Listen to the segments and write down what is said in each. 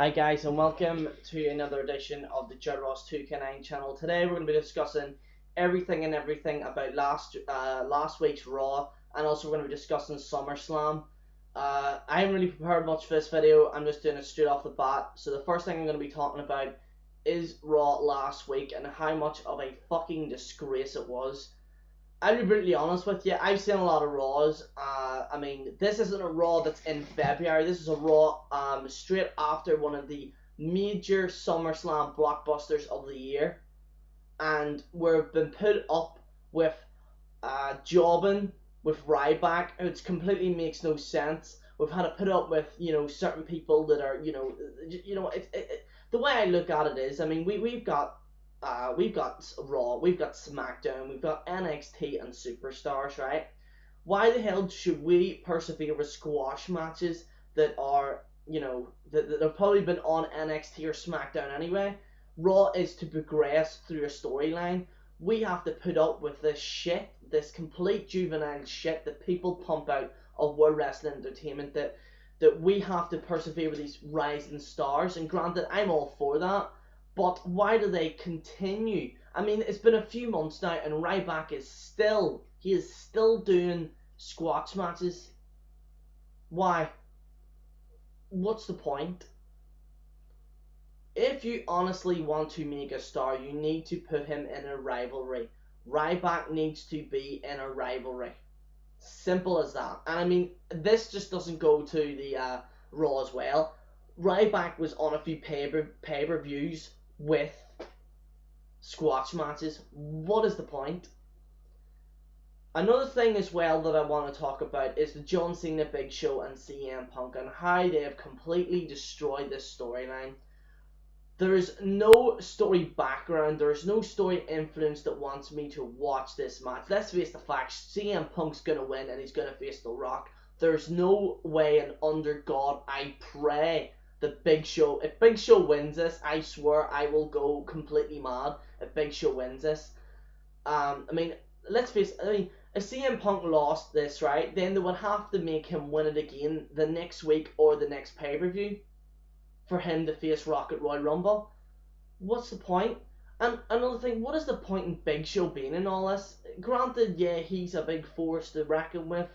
Hi guys and welcome to another edition of the Judd Ross 2K9 channel. Today we're going to be discussing everything about last week's Raw, and also we're going to be discussing SummerSlam. I haven't really prepared much for this video, I'm just doing it straight off the bat. So the first thing I'm going to be talking about is Raw last week and how much of a fucking disgrace it was. I'll be brutally honest with you, I've seen a lot of Raws. I mean, this isn't a Raw that's in February. This is a Raw straight after one of the major SummerSlam blockbusters of the year. And we've been put up with jobbing with Ryback, which completely makes no sense. We've had to put up with, certain people that are, the way I look at it is, I mean, we've got Raw, we've got SmackDown, we've got NXT and Superstars, right? Why the hell should we persevere with squash matches that are, that have probably been on NXT or SmackDown anyway? Raw is to progress through a storyline. We have to put up with this shit, this complete juvenile shit that people pump out of World Wrestling Entertainment, that we have to persevere with these rising stars. And granted, I'm all for that. But why do they continue? I mean, it's been a few months now and Ryback is still doing squash matches. Why? What's the point? If you honestly want to make a star, you need to put him in a rivalry. Ryback needs to be in a rivalry. Simple as that. And I mean, this just doesn't go to the Raw as well. Ryback was on a few pay-per-views with squash matches. What is the point? Another thing as well that I want to talk about is the John Cena, Big Show and CM Punk and how they have completely destroyed this storyline. There is no story background, there is no story influence that wants me to watch this match. Let's face the facts, CM Punk's going to win and he's going to face The Rock. There's no way, and under God I pray, that Big Show, if Big Show wins this, I swear I will go completely mad if Big Show wins this. I mean, let's face it, I mean, if CM Punk lost this, right, then they would have to make him win it again the next week or the next pay-per-view for him to face Rock at Royal Rumble. What's the point? And another thing, what is the point in Big Show being in all this? Granted, yeah, he's a big force to reckon with,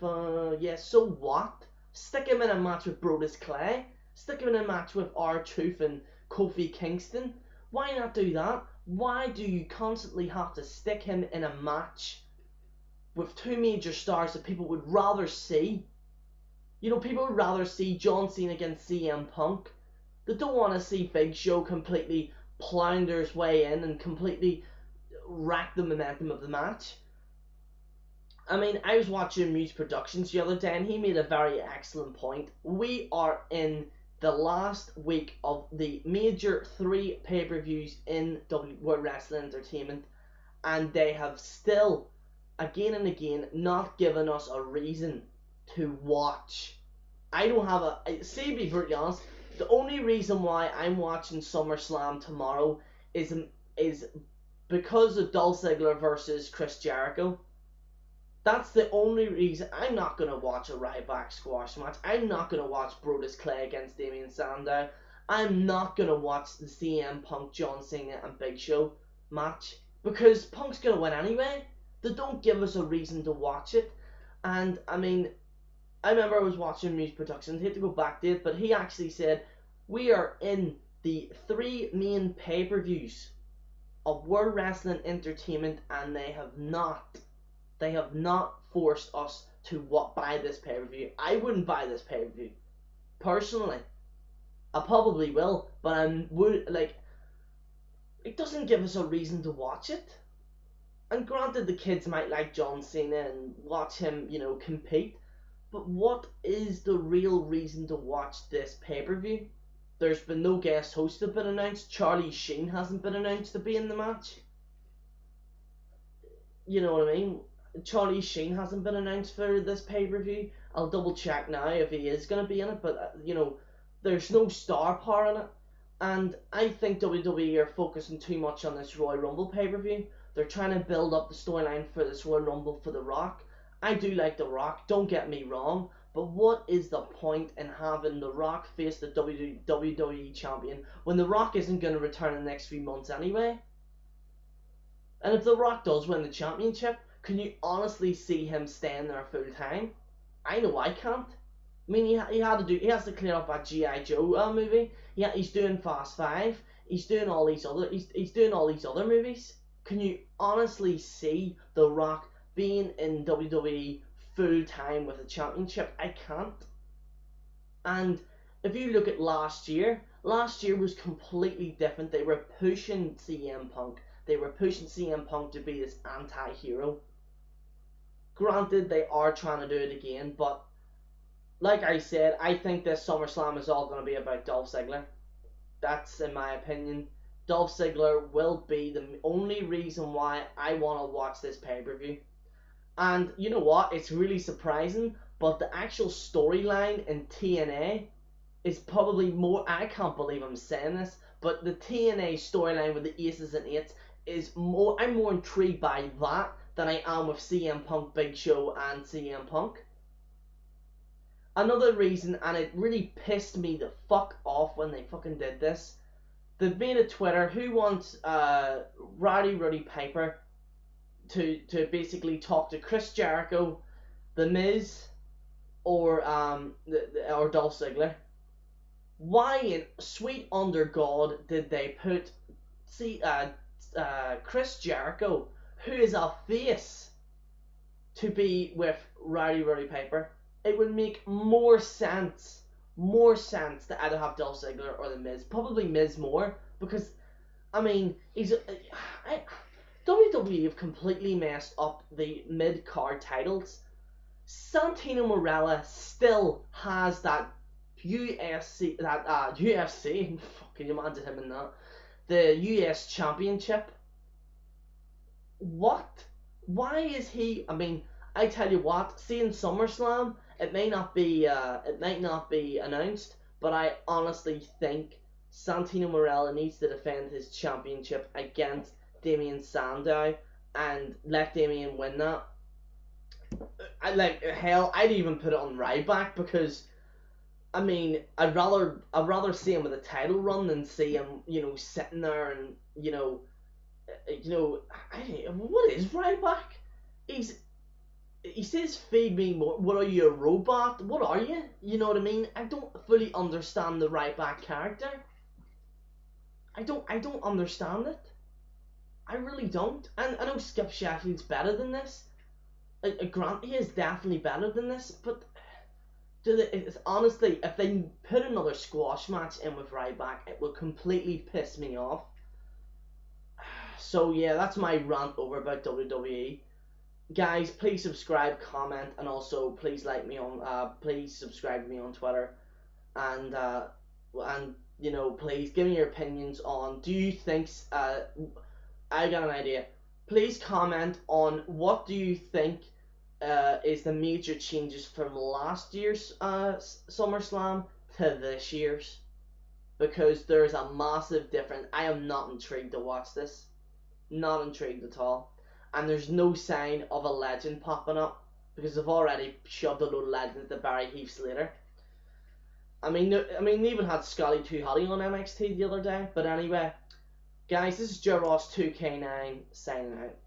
yeah, so what? Stick him in a match with Brodus Clay. Stick him in a match with R-Truth and Kofi Kingston. Why not do that? Why do you constantly have to stick him in a match with two major stars that people would rather see? You know, people would rather see John Cena against CM Punk. They don't want to see Big Show completely plounder his way in and completely wreck the momentum of the match. I mean, I was watching Muse Productions the other day and he made a very excellent point. We are in the last week of the major 3 pay-per-views in World Wrestling Entertainment, and they have still, again and again, not given us a reason to watch. I don't have a... See, to be brutally honest, the only reason why I'm watching SummerSlam tomorrow is because of Dolph Ziggler versus Chris Jericho. That's the only reason. I'm not going to watch a Ryback squash match. I'm not going to watch Brodus Clay against Damien Sandow. I'm not going to watch the CM Punk, John Cena and Big Show match, because Punk's going to win anyway. They don't give us a reason to watch it. And I mean, I remember I was watching Muse Productions, I hate to go back to it, but he actually said, we are in the 3 main pay-per-views of World Wrestling Entertainment and they have not forced us to buy this pay-per-view. I wouldn't buy this pay-per-view. Personally. I probably will, but it doesn't give us a reason to watch it. And granted, the kids might like John Cena and watch him, compete. But what is the real reason to watch this pay-per-view? There's been no guest host have been announced. Charlie Sheen hasn't been announced to be in the match. You know what I mean? Charlie Sheen hasn't been announced for this pay-per-view. I'll double check now if he is going to be in it. But, there's no star power in it. And I think WWE are focusing too much on this Royal Rumble pay-per-view. They're trying to build up the storyline for this Royal Rumble for The Rock. I do like The Rock, don't get me wrong, But what is the point in having The Rock face the WWE champion when The Rock isn't going to return in the next few months anyway? And if The Rock does win the championship, can you honestly see him staying there full time? I know I can't. I mean, he has to clear up that G.I. Joe movie. Yeah, he's doing Fast Five. He's doing all these other movies. Can you honestly see The Rock being in WWE full time with a championship? I can't. And if you look at last year was completely different. They were pushing CM Punk. They were pushing CM Punk to be this anti-hero. Granted, they are trying to do it again, but like I said, I think this SummerSlam is all going to be about Dolph Ziggler. That's in my opinion. Dolph Ziggler will be the only reason why I want to watch this pay-per-view. And you know what? It's really surprising, but the actual storyline in TNA is probably more. I can't believe I'm saying this, but the TNA storyline with the Aces and Eights is more. I'm more intrigued by that than I am with CM Punk, Big Show, and CM Punk. Another reason, and it really pissed me the fuck off when they fucking did this. They've made a Twitter who wants Roddy Piper to basically talk to Chris Jericho, The Miz, or Dolph Ziggler. Why in sweet under God did they put Chris Jericho, who is a face, to be with Roddy Piper? It would make more sense to either have Dolph Ziggler or The Miz. Probably Miz more, because I mean WWE have completely messed up the mid-card titles. Santino Marella still has that UFC, can you imagine him in that? The US Championship. What? Why is he? I mean, I tell you what. Seeing SummerSlam, it might not be announced, but I honestly think Santino Marella needs to defend his championship against Damien Sandow and let Damien win that. I'd even put it on Ryback, because I mean, I'd rather see him with a title run than see him, sitting there and what is Ryback? He says, "Feed me more." What are you, a robot? What are you? You know what I mean? I don't fully understand the Ryback character. I don't understand it. I really don't. And I know Skip Sheffield's better than this. Grant, he is definitely better than this, but honestly, if they put another squash match in with Ryback, it will completely piss me off. So yeah, that's my rant over about WWE. Guys, please subscribe, comment, and also please please subscribe to me on Twitter, and please give me your opinions on. Do you think? I got an idea. Please comment on what do you think is the major changes from last year's SummerSlam to this year's, because there's a massive difference. I am not intrigued to watch this. Not intrigued at all. And there's no sign of a legend popping up, because they've already shoved a load of legends to Barry Heath Slater. I mean, they even had Scotty 2 Hotty on NXT the other day. But anyway, guys, this is Joe Ross 2K9 signing out.